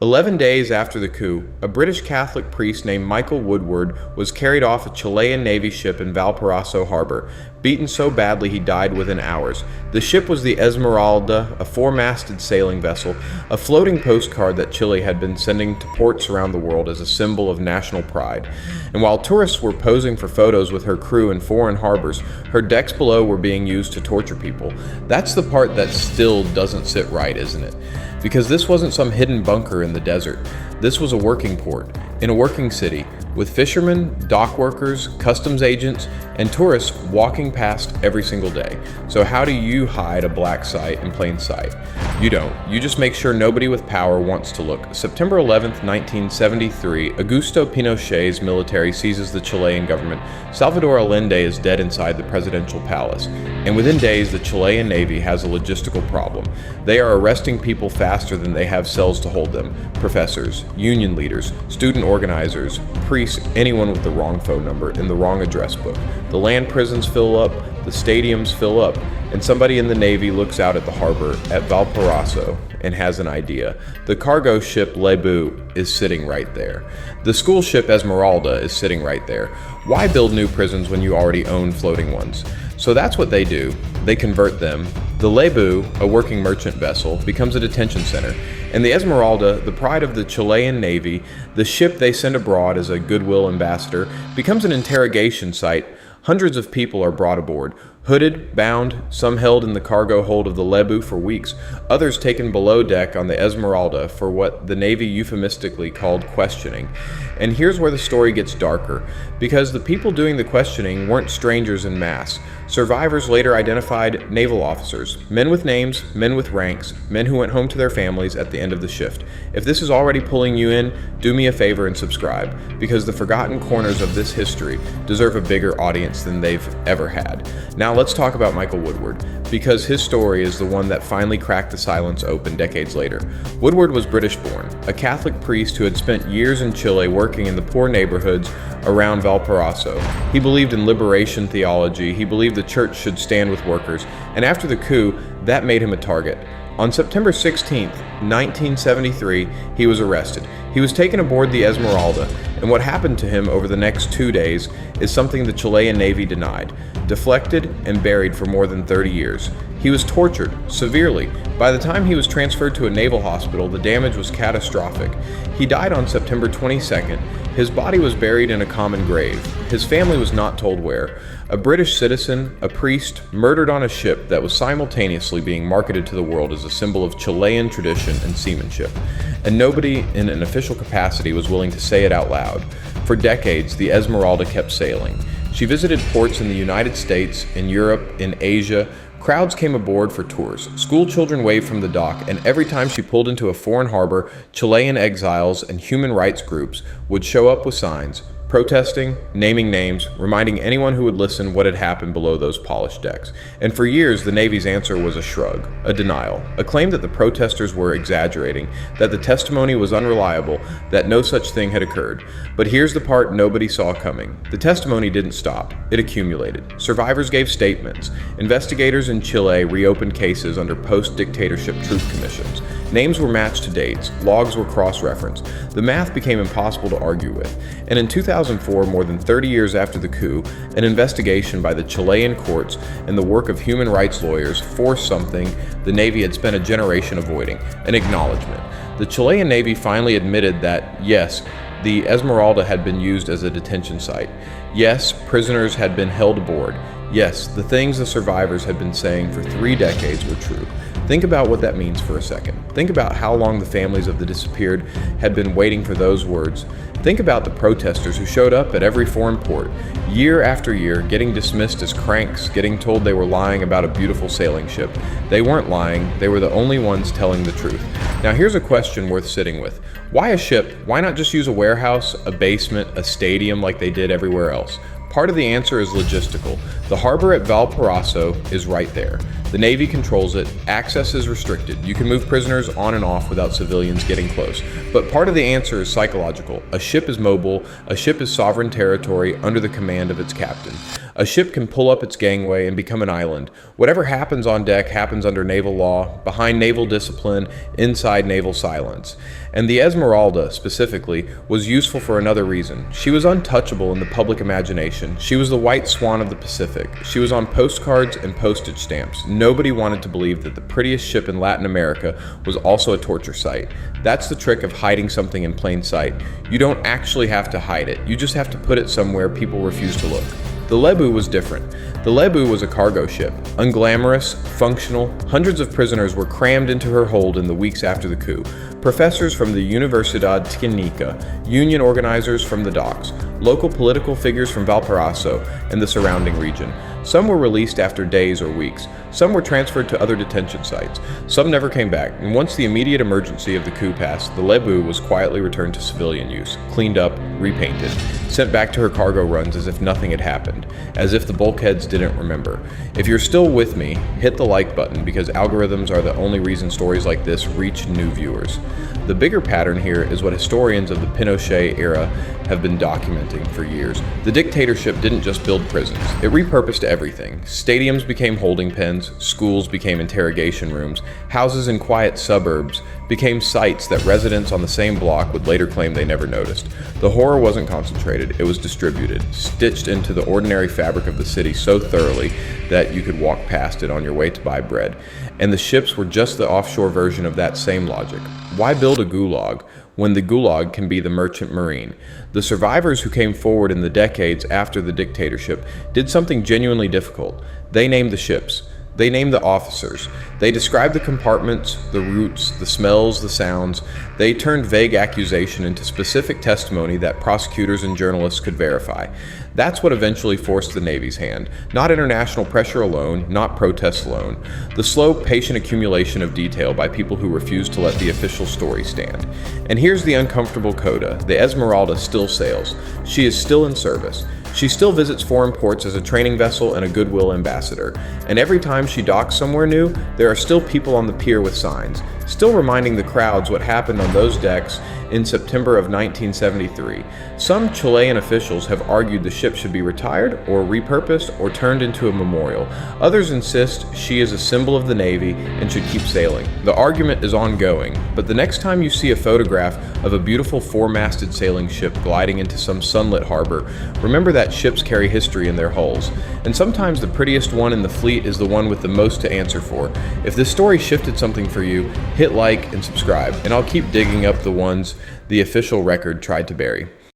11 days after the coup, a British Catholic priest named Michael Woodward was carried off a Chilean Navy ship in Valparaíso harbor, beaten so badly he died within hours. The ship was the Esmeralda, a four-masted sailing vessel, a floating postcard that Chile had been sending to ports around the world as a symbol of national pride. And while tourists were posing for photos with her crew in foreign harbors, her decks below were being used to torture people. That's the part that still doesn't sit right, isn't it? Because this wasn't some hidden bunker in the desert. This was a working port, in a working city, with fishermen, dock workers, customs agents, and tourists walking past every single day. So how do you hide a black site in plain sight? You don't. You just make sure nobody with power wants to look. September 11th, 1973, Augusto Pinochet's military seizes the Chilean government. Salvador Allende is dead inside the presidential palace. And within days, the Chilean Navy has a logistical problem. They are arresting people faster than they have cells to hold them. Professors, union leaders, student organizers, priests, anyone with the wrong phone number in the wrong address book. The land prisons fill up, the stadiums fill up, and somebody in the Navy looks out at the harbor at Valparaíso and has an idea. The cargo ship Lebu is sitting right there. The school ship Esmeralda is sitting right there. Why build new prisons when you already own floating ones? So that's what they do. They convert them. The Lebu, a working merchant vessel, becomes a detention center. And the Esmeralda, the pride of the Chilean Navy, the ship they send abroad as a goodwill ambassador, becomes an interrogation site. Hundreds of people are brought aboard, hooded, bound, some held in the cargo hold of the Lebu for weeks, others taken below deck on the Esmeralda for what the Navy euphemistically called questioning. And here's where the story gets darker, because the people doing the questioning weren't strangers in mass. Survivors later identified naval officers, men with names, men with ranks, men who went home to their families at the end of the shift. If this is already pulling you in, do me a favor and subscribe, because the forgotten corners of this history deserve a bigger audience than they've ever had. Now let's talk about Michael Woodward, because his story is the one that finally cracked the silence open decades later. Woodward was British-born, a Catholic priest who had spent years in Chile working in the poor neighborhoods around Valparaíso. He believed in liberation theology, he believed the church should stand with workers, and after the coup, that made him a target. On September 16, 1973, he was arrested. He was taken aboard the Esmeralda, and what happened to him over the next 2 days is something the Chilean Navy denied. Deflected and buried for more than 30 years. He was tortured, severely. By the time he was transferred to a naval hospital, the damage was catastrophic. He died on September 22nd. His body was buried in a common grave. His family was not told where. A British citizen, a priest, murdered on a ship that was simultaneously being marketed to the world as a symbol of Chilean tradition and seamanship. And nobody in an official capacity was willing to say it out loud. For decades, the Esmeralda kept sailing. She visited ports in the United States, in Europe, in Asia. Crowds came aboard for tours. School children waved from the dock, and every time she pulled into a foreign harbor, Chilean exiles and human rights groups would show up with signs, protesting, naming names, reminding anyone who would listen what had happened below those polished decks. And for years, the Navy's answer was a shrug, a denial, a claim that the protesters were exaggerating, that the testimony was unreliable, that no such thing had occurred. But here's the part nobody saw coming. The testimony didn't stop. It accumulated. Survivors gave statements. Investigators in Chile reopened cases under post-dictatorship truth commissions. Names were matched to dates. Logs were cross-referenced. The math became impossible to argue with. And in 2004, more than 30 years after the coup, an investigation by the Chilean courts and the work of human rights lawyers forced something the Navy had spent a generation avoiding, an acknowledgement. The Chilean Navy finally admitted that, yes, the Esmeralda had been used as a detention site. Yes, prisoners had been held aboard. Yes, the things the survivors had been saying for 3 decades were true. Think about what that means for a second. Think about how long the families of the disappeared had been waiting for those words. Think about the protesters who showed up at every foreign port, year after year, getting dismissed as cranks, getting told they were lying about a beautiful sailing ship. They weren't lying, they were the only ones telling the truth. Now here's a question worth sitting with. Why a ship? Why not just use a warehouse, a basement, a stadium like they did everywhere else? Part of the answer is logistical. The harbor at Valparaíso is right there. The Navy controls it. Access is restricted. You can move prisoners on and off without civilians getting close. But part of the answer is psychological. A ship is mobile. A ship is sovereign territory under the command of its captain. A ship can pull up its gangway and become an island. Whatever happens on deck happens under naval law, behind naval discipline, inside naval silence. And the Esmeralda, specifically, was useful for another reason. She was untouchable in the public imagination. She was the white swan of the Pacific. She was on postcards and postage stamps. Nobody wanted to believe that the prettiest ship in Latin America was also a torture site. That's the trick of hiding something in plain sight. You don't actually have to hide it. You just have to put it somewhere people refuse to look. The Lebu was different. The Lebu was a cargo ship, unglamorous, functional. Hundreds of prisoners were crammed into her hold in the weeks after the coup. Professors from the Universidad Técnica, union organizers from the docks, local political figures from Valparaíso and the surrounding region. Some were released after days or weeks. Some were transferred to other detention sites. Some never came back, and once the immediate emergency of the coup passed, the Lebu was quietly returned to civilian use, cleaned up, repainted, sent back to her cargo runs as if nothing had happened, as if the bulkheads didn't remember. If you're still with me, hit the like button, because algorithms are the only reason stories like this reach new viewers. The bigger pattern here is what historians of the Pinochet era have been documenting for years. The dictatorship didn't just build prisons, it repurposed everything. Stadiums became holding pens, schools became interrogation rooms, houses in quiet suburbs became sites that residents on the same block would later claim they never noticed. The horror wasn't concentrated, it was distributed, stitched into the ordinary fabric of the city so thoroughly that you could walk past it on your way to buy bread. And the ships were just the offshore version of that same logic. Why build a gulag when the gulag can be the merchant marine? The survivors who came forward in the decades after the dictatorship did something genuinely difficult. They named the ships. They named the officers. They described the compartments, the routes, the smells, the sounds. They turned vague accusation into specific testimony that prosecutors and journalists could verify. That's what eventually forced the Navy's hand. Not international pressure alone, not protests alone. The slow, patient accumulation of detail by people who refused to let the official story stand. And here's the uncomfortable coda. The Esmeralda still sails. She is still in service. She still visits foreign ports as a training vessel and a goodwill ambassador. And every time she docks somewhere new, there are still people on the pier with signs, still reminding the crowds what happened on those decks in September of 1973. Some Chilean officials have argued the ship should be retired or repurposed or turned into a memorial. Others insist she is a symbol of the Navy and should keep sailing. The argument is ongoing, but the next time you see a photograph of a beautiful four-masted sailing ship gliding into some sunlit harbor, remember that ships carry history in their hulls. And sometimes the prettiest one in the fleet is the one with the most to answer for. If this story shifted something for you, hit like and subscribe, and I'll keep digging up the ones the official record tried to bury.